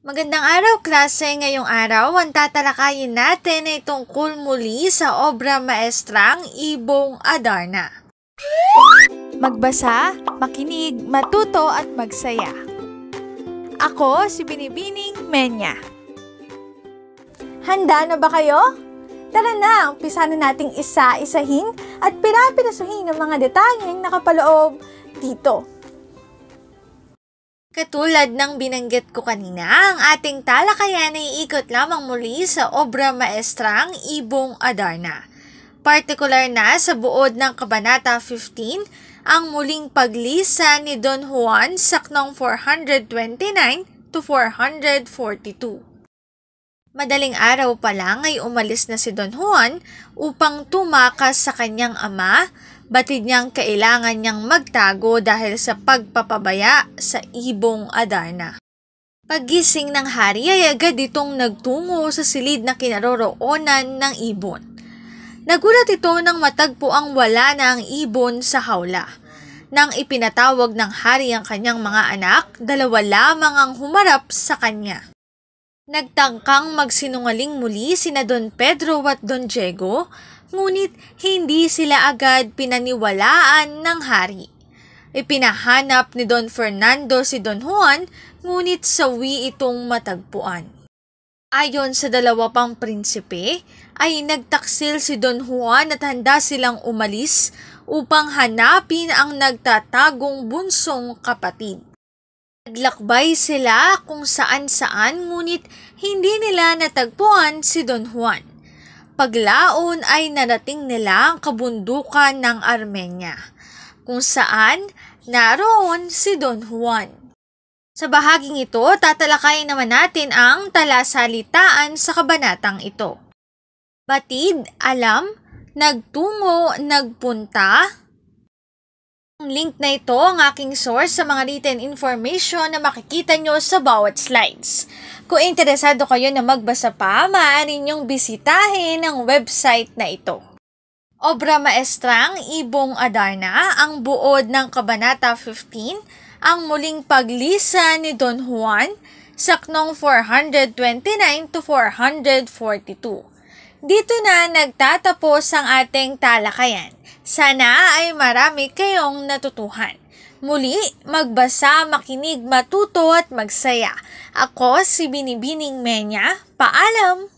Magandang araw, klase. Ngayong araw, ang tatalakayin natin ay tungkol muli sa obra maestrang Ibong Adarna. Magbasa, makinig, matuto at magsaya. Ako si Binibining Menya. Handa na ba kayo? Tara na, umpisa na nating isa-isahin at pirapirasuhin ang mga detalyeng nakapaloob dito. Katulad ng binanggit ko kanina, ang ating talakayan ay ikot lamang muli sa obra maestrang Ibong Adarna. Partikular na sa buod ng Kabanata 15, ang muling paglisa ni Don Juan saknong 429 to 442. Madaling araw pa lang ay umalis na si Don Juan upang tumakas sa kanyang ama. Batid niyang kailangan niyang magtago dahil sa pagpapabaya sa Ibong Adarna. Paggising ng hari ay agad itong nagtungo sa silid na kinaroroonan ng ibon. Nagulat ito nang matagpo ang wala na ang ibon sa hawla. Nang ipinatawag ng hari ang kanyang mga anak, dalawa lamang ang humarap sa kanya. Nagtangkang magsinungaling muli sina Don Pedro at Don Diego, ngunit hindi sila agad pinaniwalaan ng hari. Ipinahanap ni Don Fernando si Don Juan, ngunit sawi itong matagpuan. Ayon sa dalawa pang prinsipe, ay nagtaksil si Don Juan at handa silang umalis upang hanapin ang nagtatagong bunsong kapatid. Naglakbay sila kung saan-saan, ngunit hindi nila natagpuan si Don Juan. Paglaon ay narating nila ang kabundukan ng Armenia, kung saan naroon si Don Juan. Sa bahaging ito, tatalakayin naman natin ang talasalitaan sa kabanatang ito. Batid, alam, nagtungo, nagpunta. Ang link na ito ang aking source sa mga written information na makikita nyo sa bawat slides. Kung interesado kayo na magbasa pa, maaari niyong bisitahin ang website na ito. Obra maestrang Ibong Adarna, ang buod ng Kabanata 15, ang muling paglisa ni Don Juan, saknong 429 to 442. Dito na nagtatapos ang ating talakayan. Sana ay marami kayong natutuhan. Muli, magbasa, makinig, matuto at magsaya. Ako si Binibining Menya. Paalam!